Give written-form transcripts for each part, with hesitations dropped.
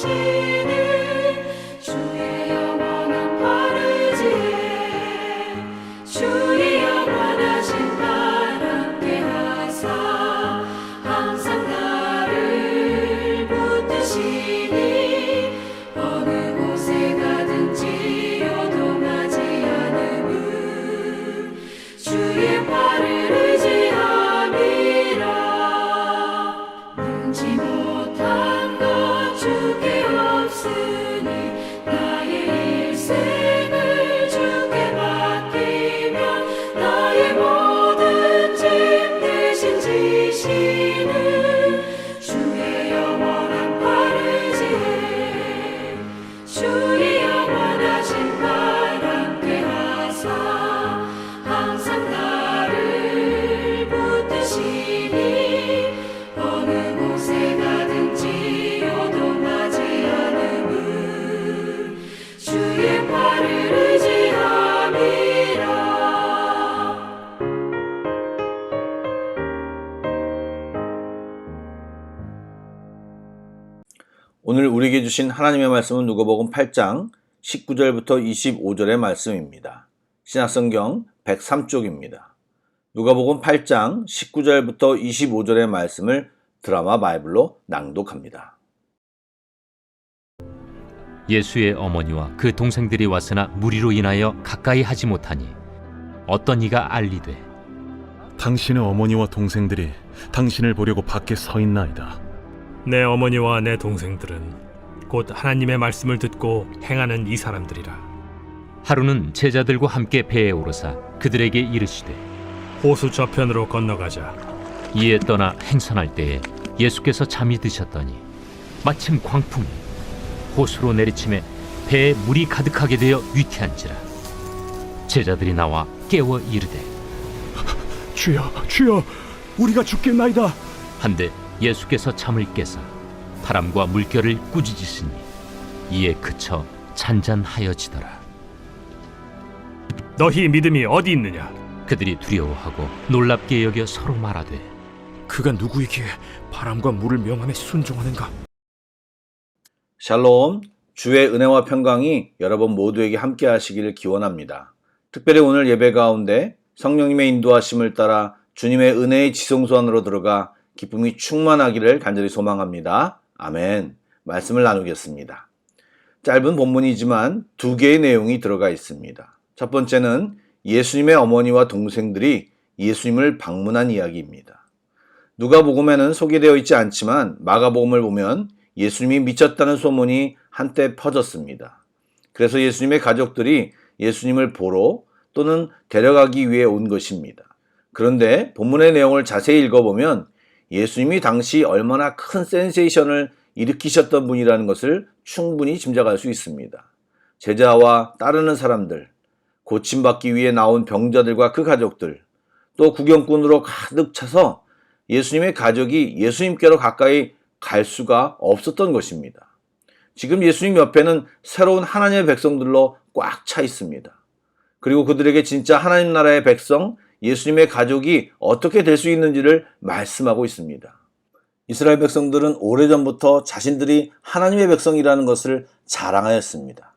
부드시는 주의 영원한 바르지에 주의 영원하신 발 함께 하사 항상 나를 붙드시니 어느 곳에 가든지 요동하지 않음은 주의 발을 의지함이라. 능지 못한 것 주께 없으니 나의 일생을 주께 맡기며 나의 모든 짐 대신 지시는 주의 영원한 바르지에 주의 영원하신 발 함께 하사 항상 나를 붙드시니 어느 곳에 가든지 요동하지 않음은 주의 발을 의지함이라. 오늘 우리에게 주신 하나님의 말씀은 누가복음 8장 19절부터 25절의 말씀입니다. 신약성경 103쪽입니다. 누가복음 8장 19절부터 25절의 말씀을 드라마 바이블로 낭독합니다. 예수의 어머니와 그 동생들이 왔으나 무리로 인하여 가까이 하지 못하니 어떤 이가 알리되 당신의 어머니와 동생들이 당신을 보려고 밖에 서 있나이다. 내 어머니와 내 동생들은 곧 하나님의 말씀을 듣고 행하는 이 사람들이라. 하루는 제자들과 함께 배에 오르사 그들에게 이르시되 호수 저편으로 건너가자. 이에 떠나 행선할 때에 예수께서 잠이 드셨더니 마침 광풍이 호수로 내리침에 배에 물이 가득하게 되어 위태한지라. 제자들이 나와 깨워 이르되 주여, 주여, 우리가 죽겠나이다. 한데 예수께서 잠을 깨사 바람과 물결을 꾸짖으시니 이에 그쳐 잔잔하여지더라. 너희 믿음이 어디 있느냐? 그들이 두려워하고 놀랍게 여겨 서로 말하되 그가 누구이기에 바람과 물을 명함에 순종하는가? 샬롬, 주의 은혜와 평강이 여러분 모두에게 함께 하시기를 기원합니다. 특별히 오늘 예배 가운데 성령님의 인도하심을 따라 주님의 은혜의 지성소 안으로 들어가 기쁨이 충만하기를 간절히 소망합니다. 아멘. 말씀을 나누겠습니다. 짧은 본문이지만 두 개의 내용이 들어가 있습니다. 첫 번째는 예수님의 어머니와 동생들이 예수님을 방문한 이야기입니다. 누가복음에는 소개되어 있지 않지만 마가복음을 보면 예수님이 미쳤다는 소문이 한때 퍼졌습니다. 그래서 예수님의 가족들이 예수님을 보러 또는 데려가기 위해 온 것입니다. 그런데 본문의 내용을 자세히 읽어보면 예수님이 당시 얼마나 큰 센세이션을 일으키셨던 분이라는 것을 충분히 짐작할 수 있습니다. 제자와 따르는 사람들, 고침받기 위해 나온 병자들과 그 가족들, 또 구경꾼으로 가득 차서 예수님의 가족이 예수님께로 가까이 갈 수가 없었던 것입니다. 지금 예수님 옆에는 새로운 하나님의 백성들로 꽉 차 있습니다. 그리고 그들에게 진짜 하나님 나라의 백성, 예수님의 가족이 어떻게 될 수 있는지를 말씀하고 있습니다. 이스라엘 백성들은 오래전부터 자신들이 하나님의 백성이라는 것을 자랑하였습니다.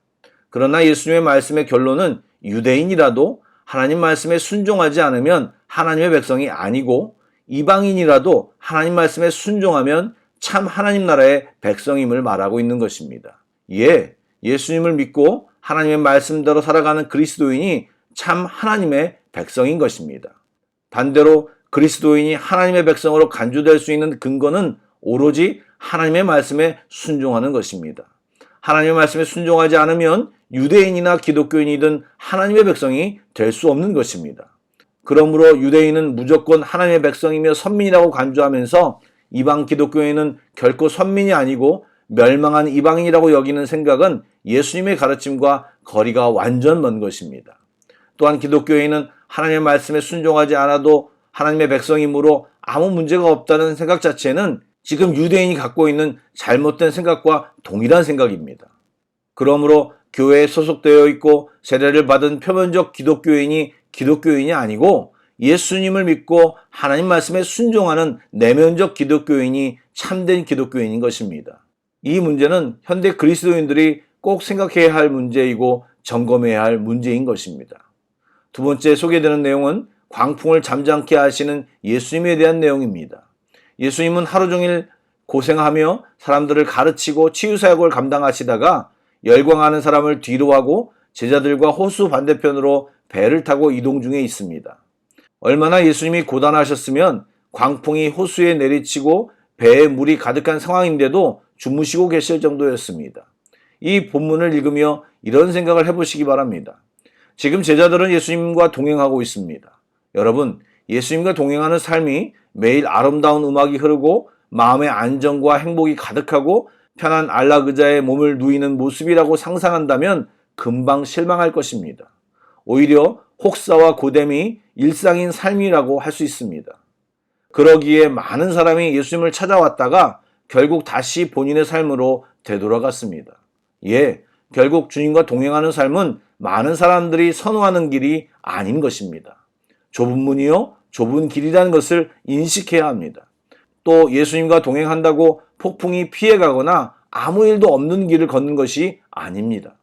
그러나 예수님의 말씀의 결론은 유대인이라도 하나님 말씀에 순종하지 않으면 하나님의 백성이 아니고 이방인이라도 하나님 말씀에 순종하면 참 하나님 나라의 백성임을 말하고 있는 것입니다. 예수님을 믿고 하나님의 말씀대로 살아가는 그리스도인이 참 하나님의 백성인 것입니다. 반대로 그리스도인이 하나님의 백성으로 간주될 수 있는 근거는 오로지 하나님의 말씀에 순종하는 것입니다. 하나님의 말씀에 순종하지 않으면 유대인이나 기독교인이든 하나님의 백성이 될 수 없는 것입니다. 그러므로 유대인은 무조건 하나님의 백성이며 선민이라고 간주하면서 이방 기독교인은 결코 선민이 아니고 멸망한 이방인이라고 여기는 생각은 예수님의 가르침과 거리가 완전 먼 것입니다. 또한 기독교인은 하나님의 말씀에 순종하지 않아도 하나님의 백성이므로 아무 문제가 없다는 생각 자체는 지금 유대인이 갖고 있는 잘못된 생각과 동일한 생각입니다. 그러므로 교회에 소속되어 있고 세례를 받은 표면적 기독교인이 기독교인이 아니고 예수님을 믿고 하나님 말씀에 순종하는 내면적 기독교인이 참된 기독교인인 것입니다. 이 문제는 현대 그리스도인들이 꼭 생각해야 할 문제이고 점검해야 할 문제인 것입니다. 두 번째 소개되는 내용은 광풍을 잠잠케 하시는 예수님에 대한 내용입니다. 예수님은 하루 종일 고생하며 사람들을 가르치고 치유사역을 감당하시다가 열광하는 사람을 뒤로 하고 제자들과 호수 반대편으로 배를 타고 이동 중에 있습니다. 얼마나 예수님이 고단하셨으면 광풍이 호수에 내리치고 배에 물이 가득한 상황인데도 주무시고 계실 정도였습니다. 이 본문을 읽으며 이런 생각을 해보시기 바랍니다. 지금 제자들은 예수님과 동행하고 있습니다. 여러분, 예수님과 동행하는 삶이 매일 아름다운 음악이 흐르고 마음의 안정과 행복이 가득하고 편한 안락의자에 몸을 누이는 모습이라고 상상한다면 금방 실망할 것입니다. 오히려 혹사와 고됨이 일상인 삶이라고 할 수 있습니다. 그러기에 많은 사람이 예수님을 찾아왔다가 결국 다시 본인의 삶으로 되돌아갔습니다. 결국 주님과 동행하는 삶은 많은 사람들이 선호하는 길이 아닌 것입니다. 좁은 문이요, 좁은 길이라는 것을 인식해야 합니다. 또 예수님과 동행한다고 폭풍이 피해가거나 아무 일도 없는 길을 걷는 것이 아닙니다.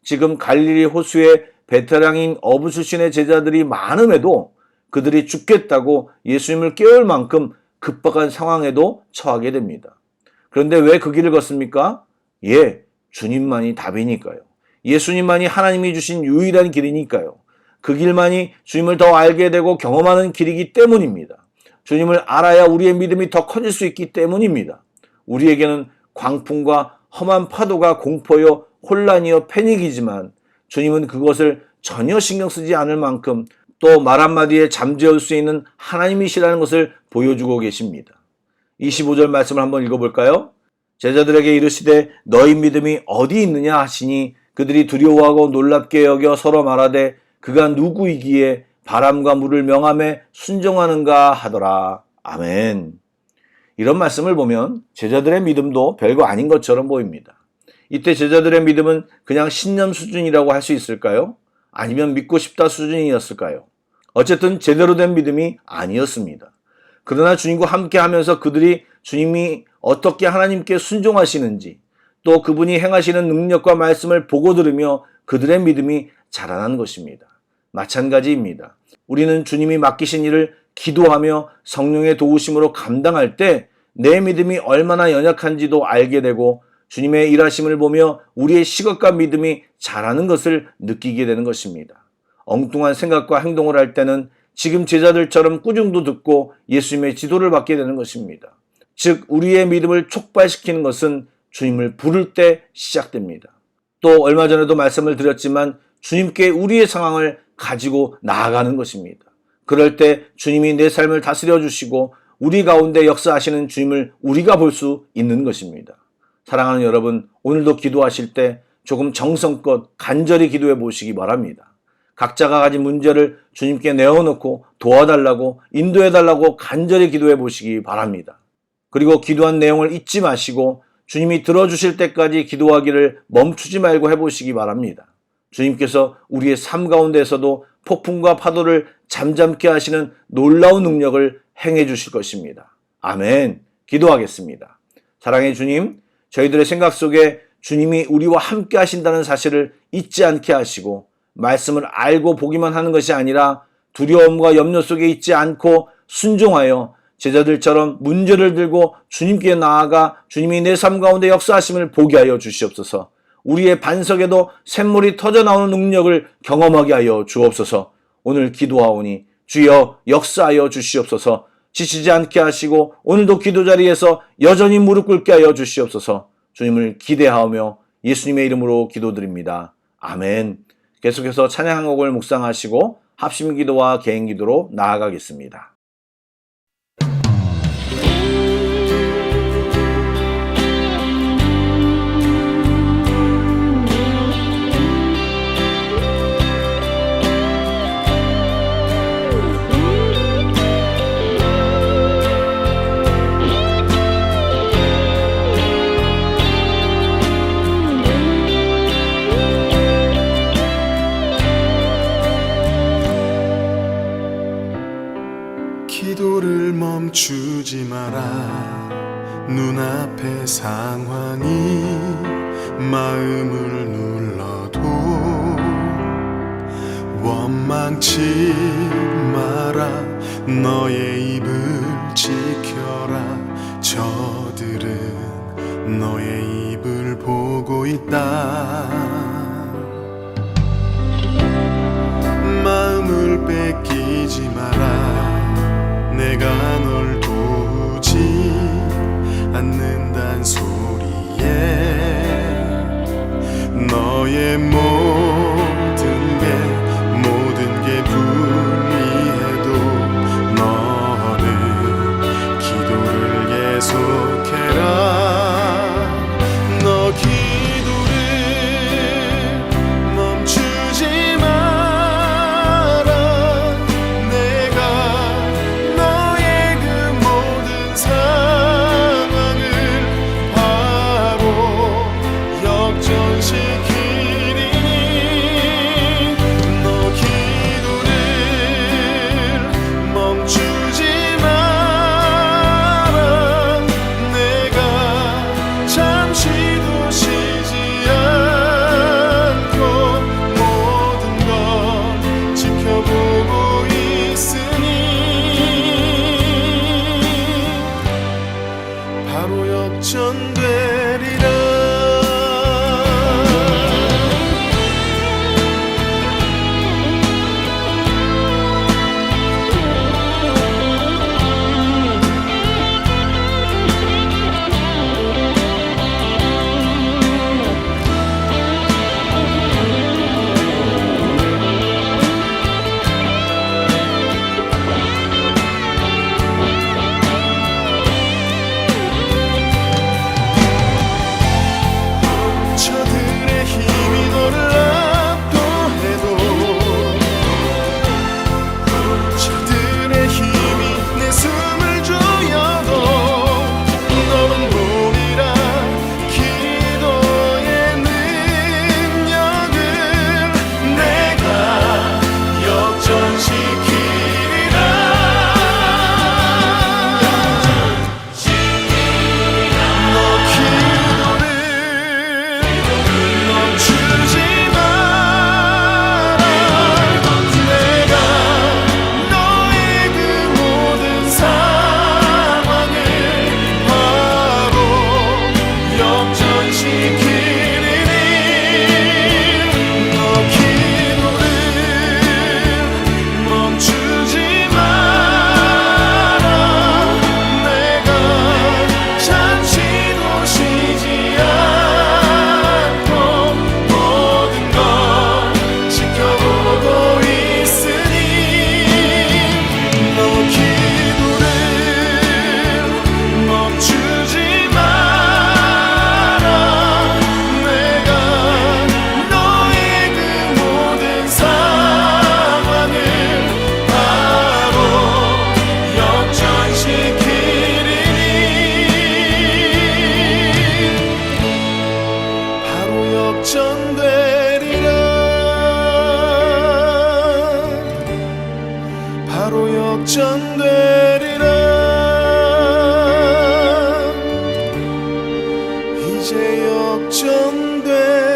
지금 갈릴리 호수에 베테랑인 어부 출신의 제자들이 많음에도 그들이 죽겠다고 예수님을 깨울 만큼 급박한 상황에도 처하게 됩니다. 그런데 왜 그 길을 걷습니까? 주님만이 답이니까요. 예수님만이 하나님이 주신 유일한 길이니까요. 그 길만이 주님을 더 알게 되고 경험하는 길이기 때문입니다. 주님을 알아야 우리의 믿음이 더 커질 수 있기 때문입니다. 우리에게는 광풍과 험한 파도가 공포여 혼란이여 패닉이지만 주님은 그것을 전혀 신경 쓰지 않을 만큼 또 말 한마디에 잠재울 수 있는 하나님이시라는 것을 보여주고 계십니다. 25절 말씀을 한번 읽어볼까요? 제자들에게 이르시되 너희 믿음이 어디 있느냐 하시니 그들이 두려워하고 놀랍게 여겨 서로 말하되 그가 누구이기에 바람과 물을 명함에 순종하는가 하더라. 아멘. 이런 말씀을 보면 제자들의 믿음도 별거 아닌 것처럼 보입니다. 이때 제자들의 믿음은 그냥 신념 수준이라고 할 수 있을까요? 아니면 믿고 싶다 수준이었을까요? 어쨌든 제대로 된 믿음이 아니었습니다. 그러나 주님과 함께 하면서 그들이 주님이 어떻게 하나님께 순종하시는지 또 그분이 행하시는 능력과 말씀을 보고 들으며 그들의 믿음이 자라난 것입니다. 마찬가지입니다. 우리는 주님이 맡기신 일을 기도하며 성령의 도우심으로 감당할 때 내 믿음이 얼마나 연약한지도 알게 되고 주님의 일하심을 보며 우리의 시각과 믿음이 자라는 것을 느끼게 되는 것입니다. 엉뚱한 생각과 행동을 할 때는 지금 제자들처럼 꾸중도 듣고 예수님의 지도를 받게 되는 것입니다. 즉 우리의 믿음을 촉발시키는 것은 주님을 부를 때 시작됩니다. 또 얼마 전에도 말씀을 드렸지만 주님께 우리의 상황을 가지고 나아가는 것입니다. 그럴 때 주님이 내 삶을 다스려 주시고 우리 가운데 역사하시는 주님을 우리가 볼 수 있는 것입니다. 사랑하는 여러분, 오늘도 기도하실 때 조금 정성껏 간절히 기도해 보시기 바랍니다. 각자가 가진 문제를 주님께 내어놓고 도와달라고 인도해달라고 간절히 기도해 보시기 바랍니다. 그리고 기도한 내용을 잊지 마시고 주님이 들어주실 때까지 기도하기를 멈추지 말고 해보시기 바랍니다. 주님께서 우리의 삶 가운데에서도 폭풍과 파도를 잠잠케 하시는 놀라운 능력을 행해 주실 것입니다. 아멘. 기도하겠습니다. 사랑의 주님, 저희들의 생각 속에 주님이 우리와 함께 하신다는 사실을 잊지 않게 하시고 말씀을 알고 보기만 하는 것이 아니라 두려움과 염려 속에 있지 않고 순종하여 제자들처럼 문제를 들고 주님께 나아가 주님이 내 삶 가운데 역사하심을 보게 하여 주시옵소서. 우리의 반석에도 샘물이 터져나오는 능력을 경험하게 하여 주옵소서. 오늘 기도하오니 주여 역사하여 주시옵소서. 지치지 않게 하시고 오늘도 기도 자리에서 여전히 무릎 꿇게 하여 주시옵소서. 주님을 기대하며 예수님의 이름으로 기도드립니다. 아멘. 계속해서 찬양 한 곡을 묵상하시고 합심 기도와 개인 기도로 나아가겠습니다. 기도를 멈추지 마라. 눈앞의 상황이 마음을 눌러도 원망치 마라. 너의 입을 지켜라. 저들은 너의 입을 보고 있다. 마음을 뺏기지 마라. 내가 널 도우지 않는단 소리에 너의 모든 게 불리해도 너는 기도를 계속해라. 너 기도를 멈추지 마라. 내가 너의 그 모든 상황을 바로 역전시키리니 너 기도를 멈추지 마라. 내가 잠시도 쉬지 않고 모든 걸 지켜보고 있으니 바로 역전되리라. 저들의 힘이 너를 압도해도 저들의 힘이 내 숨을 조여도 너는 보리라. 기도의 능력을 내가 역전시키리라. 너 기도를 멈추지 마라. 내가 너의 그 모든 상황을 바로 역전시키리니 너 기도를 멈추지 마라. 내가 잠시도 쉬지 않고 모든 걸 지켜보고 있으니 너 기도를 멈추지 마라. 내가 너의 그 모든 상황을 바로 역전시키리니 바로 역전되리라. 바로 역전되리라. 이제 역전되리라.